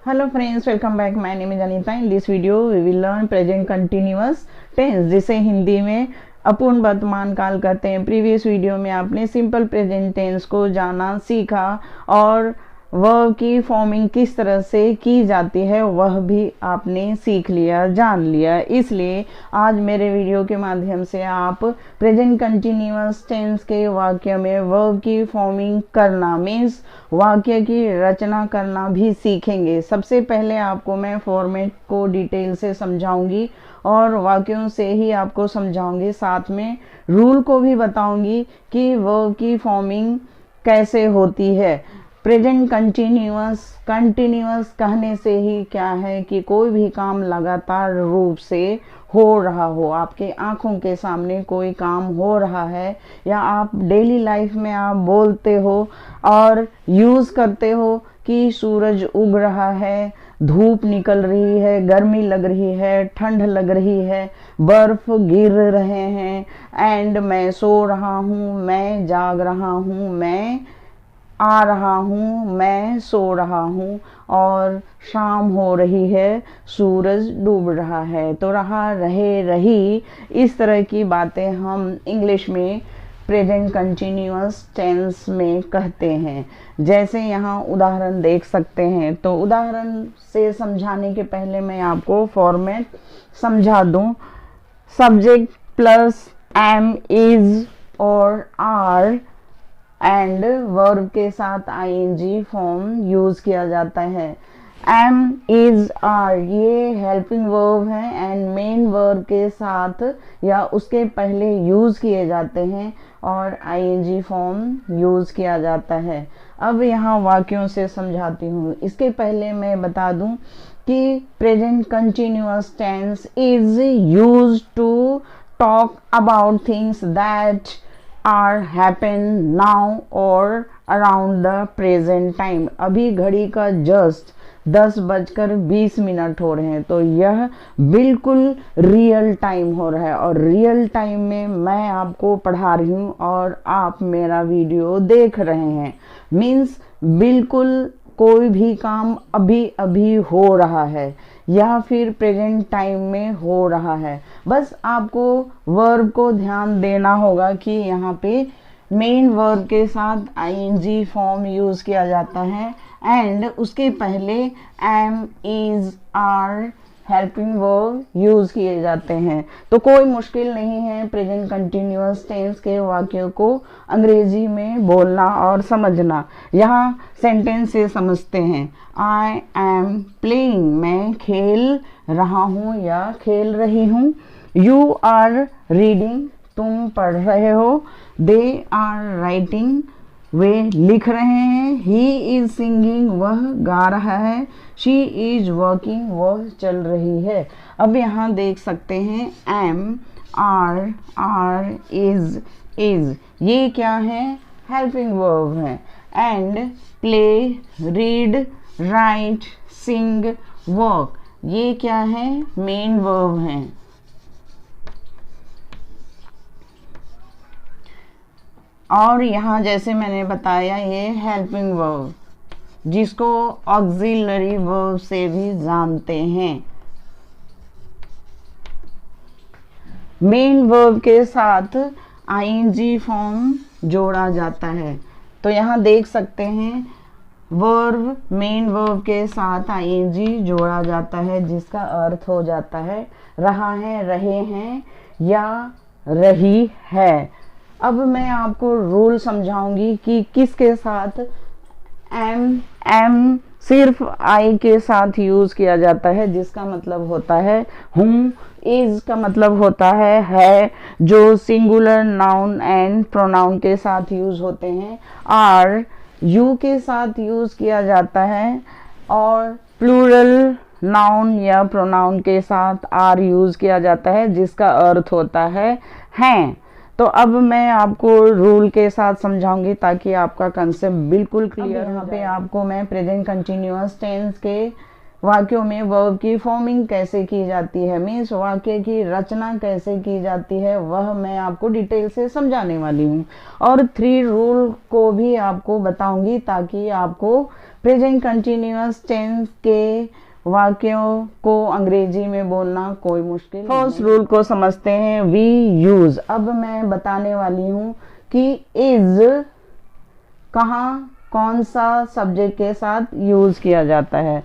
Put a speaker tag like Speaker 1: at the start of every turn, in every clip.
Speaker 1: Hello friends, welcome back. My name is Anita. In this video, we will learn present continuous tense, जिसे हिंदी में अपूर्ण वर्तमान काल कहते हैं। प्रीवियस वीडियो में आपने सिंपल प्रेजेंट टेंस को जाना, सीखा और वर्ब की फॉर्मिंग किस तरह से की जाती है वह भी आपने सीख लिया, जान लिया। इसलिए आज मेरे वीडियो के माध्यम से आप प्रेजेंट कंटिन्यूअस टेंस के वाक्य में वर्ब की फॉर्मिंग करना मीन्स वाक्य की रचना करना भी सीखेंगे। सबसे पहले आपको मैं फॉर्मेट को डिटेल से समझाऊंगी और वाक्यों से ही आपको समझाऊंगी, साथ में रूल को भी बताऊंगी कि वर्ब की फॉर्मिंग कैसे होती है। प्रेजेंट कंटिन्यूअस कहने से ही क्या है कि कोई भी काम लगातार रूप से हो रहा हो, आपके आंखों के सामने कोई काम हो रहा है या आप डेली लाइफ में आप बोलते हो और यूज़ करते हो कि सूरज उग रहा है, धूप निकल रही है, गर्मी लग रही है, ठंड लग रही है, बर्फ गिर रहे हैं, एंड मैं सो रहा हूँ, मैं जाग रहा हूँ, मैं आ रहा हूँ, मैं सो रहा हूँ, और शाम हो रही है, सूरज डूब रहा है। तो रहा, रहे, रही, इस तरह की बातें हम इंग्लिश में प्रेजेंट कंटिन्यूअस टेंस में कहते हैं। जैसे यहाँ उदाहरण देख सकते हैं, तो उदाहरण से समझाने के पहले मैं आपको फॉर्मेट समझा दूँ। सब्जेक्ट प्लस एम, इज और आर एंड वर्ब के साथ आईएनजी फॉर्म यूज किया जाता है। एम, इज, आर ये हेल्पिंग वर्ब है एंड मेन वर्ब के साथ या उसके पहले यूज किए जाते हैं और आईएनजी फॉर्म यूज किया जाता है। अब यहाँ वाक्यों से समझाती हूँ। इसके पहले मैं बता दूँ कि present continuous tense is used to talk about things that are happen now और अराउंड द प्रेजेंट टाइम। अभी घड़ी का जस्ट 10:20 हो रहे हैं, तो यह बिल्कुल रियल टाइम हो रहा है और रियल टाइम में मैं आपको पढ़ा रही हूँ और आप मेरा वीडियो देख रहे हैं। मीन्स बिल्कुल कोई भी काम अभी अभी हो रहा है या फिर प्रेजेंट टाइम में हो रहा है। बस आपको वर्ब को ध्यान देना होगा कि यहाँ पे मेन वर्ब के साथ आईएनजी फॉर्म यूज किया जाता है एंड उसके पहले am, is, are helping verb use किए जाते हैं। तो कोई मुश्किल नहीं है प्रेजेंट कंटिन्यूअस टेंस के वाक्यों को अंग्रेजी में बोलना और समझना। यहाँ सेंटेंस से समझते हैं। आई एम प्लेइंग, मैं खेल रहा हूँ या खेल रही हूँ। यू आर रीडिंग, तुम पढ़ रहे हो। दे आर राइटिंग, वे लिख रहे हैं। ही इज सिंगिंग, वह गा रहा है। शी इज वर्किंग, वह चल रही है। अब यहाँ देख सकते हैं एम, आर, इज ये क्या है? हेल्पिंग वर्ब है। And play, read, write, sing, work ये क्या है? मेन वर्ब है। और यहाँ जैसे मैंने बताया ये हेल्पिंग वर्ब, जिसको ऑक्सिलरी वर्ब से भी जानते हैं। मेन वर्ब के साथ आईएनजी फॉर्म जोड़ा जाता है। तो यहाँ देख सकते हैं वर्ब मेन वर्ब के साथ आईएनजी जोड़ा जाता है, जिसका अर्थ हो जाता है रहा है, रहे हैं या रही है। अब मैं आपको रूल समझाऊंगी कि किसके साथ एम सिर्फ आई के साथ यूज किया जाता है, जिसका मतलब होता है हूँ। इज का मतलब होता है, जो सिंगुलर नाउन एंड प्रोनाउन के साथ यूज होते हैं। आर यू के साथ यूज किया जाता है और प्लूरल नाउन या प्रोनाउन के साथ आर यूज किया जाता है, जिसका अर्थ होता है हैं। तो अब मैं आपको रूल के साथ समझाऊंगी ताकि आपका कंसेप्ट बिल्कुल क्लियर हो। यहाँ पे आपको मैं प्रेजेंट कंटिन्यूअस टेंस के वाक्यों में वर्ब की फॉर्मिंग कैसे की जाती है, मीन्स वाक्य की रचना कैसे की जाती है, वह मैं आपको डिटेल से समझाने वाली हूँ। और 3 रूल को भी आपको बताऊंगी ताकि आपको प्रेजेंट कंटिन्यूअस टेंस के वाक्यों को अंग्रेजी में बोलना कोई मुश्किल नहीं। फर्स्ट रूल को समझते हैं, वी यूज। अब मैं बताने वाली हूँ कि इज कहाँ कौन सा सब्जेक्ट के साथ यूज किया जाता है।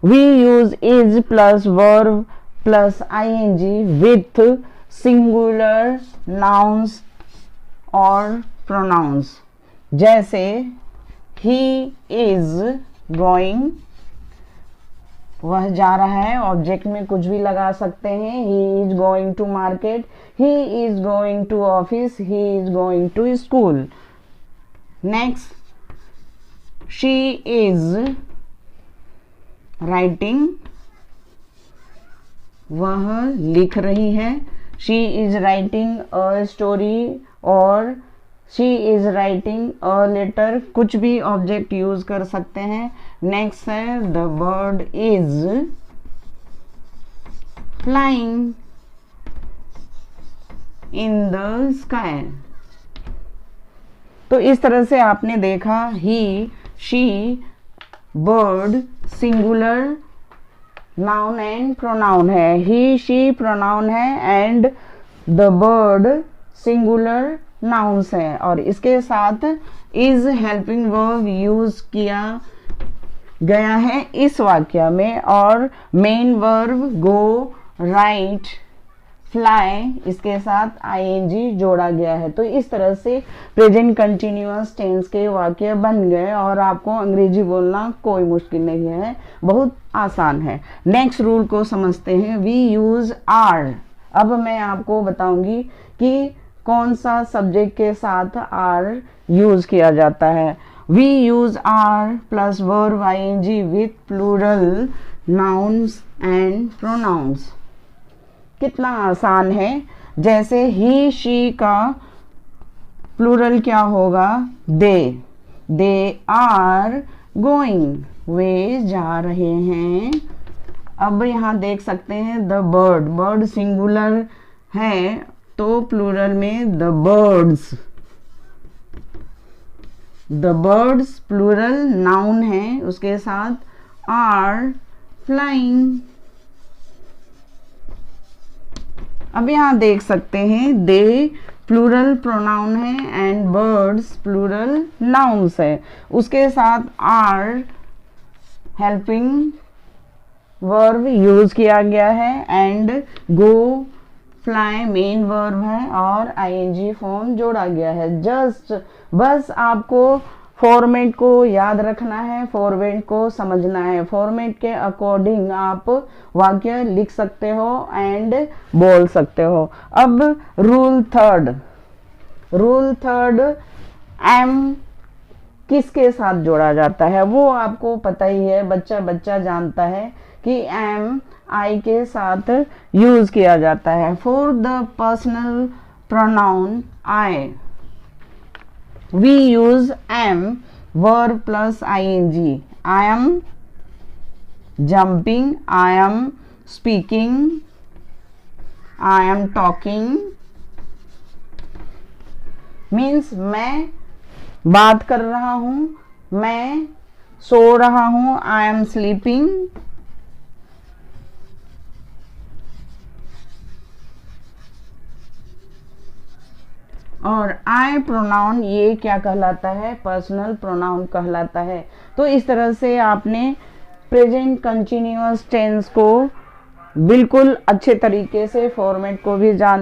Speaker 1: We use is plus verb plus ING with singular nouns और प्रोनाउंस। जैसे ही इज गोइंग, वह जा रहा है, ऑब्जेक्ट में कुछ भी लगा सकते हैं। He is going to market, he is going to office, he is going to school. Next, she is writing, वह लिख रही है। She is writing a story और she is writing a letter, कुछ भी ऑब्जेक्ट यूज कर सकते हैं। नेक्स्ट है, the bird is flying in the sky. तो इस तरह से आपने देखा he, she, bird singular noun and pronoun है। ही शी प्रोनाउन है and the bird singular nouns है। और इसके साथ इज हेल्पिंग वर्ब यूज किया गया है इस वाक्य में, और मेन वर्ब गो, राइट, फ्लाई, इसके साथ आईएनजी जोड़ा गया है। तो इस तरह से प्रेजेंट कंटिन्यूअस टेंस के वाक्य बन गए और आपको अंग्रेजी बोलना कोई मुश्किल नहीं है, बहुत आसान है। नेक्स्ट रूल को समझते हैं, वी यूज आर। अब मैं आपको बताऊंगी कि कौन सा सब्जेक्ट के साथ आर यूज किया जाता है। We use are plus verb ING with plural nouns and pronouns. कितना आसान है। जैसे ही शी का प्लूरल क्या होगा, दे आर गोइंग, वे जा रहे हैं। अब यहाँ देख सकते हैं द बर्ड, बर्ड सिंगुलर है तो प्लूरल में द बर्ड्स प्लूरल नाउन है, उसके साथ आर फ्लाइंग। अब यहाँ देख सकते हैं दे प्लूरल प्रोनाउन है एंड बर्ड्स प्लूरल नाउन्स है, उसके साथ आर हेल्पिंग वर्ब यूज किया गया है and go, fly main verb है और आईएनजी फॉर्म जोड़ा गया है। जस्ट बस आपको फॉर्मेट को याद रखना है, फॉर्मेट को समझना है। फॉर्मेट के अकॉर्डिंग आप वाक्य लिख सकते हो एंड बोल सकते हो। अब रूल थर्ड, एम किसके साथ जोड़ा जाता है वो आपको पता ही है, बच्चा जानता है कि एम आई के साथ यूज किया जाता है। For the personal pronoun I we use am verb plus ING. I am jumping, I am speaking, I am talking. Means मैं बात कर रहा हूं, मैं सो रहा हूं, आई एम स्लीपिंग। और आई प्रोनाउन ये क्या कहलाता है, पर्सनल प्रोनाउन कहलाता है। तो इस तरह से आपने प्रेजेंट कंटिन्यूअस टेंस को बिल्कुल अच्छे तरीके से फॉर्मेट को भी जान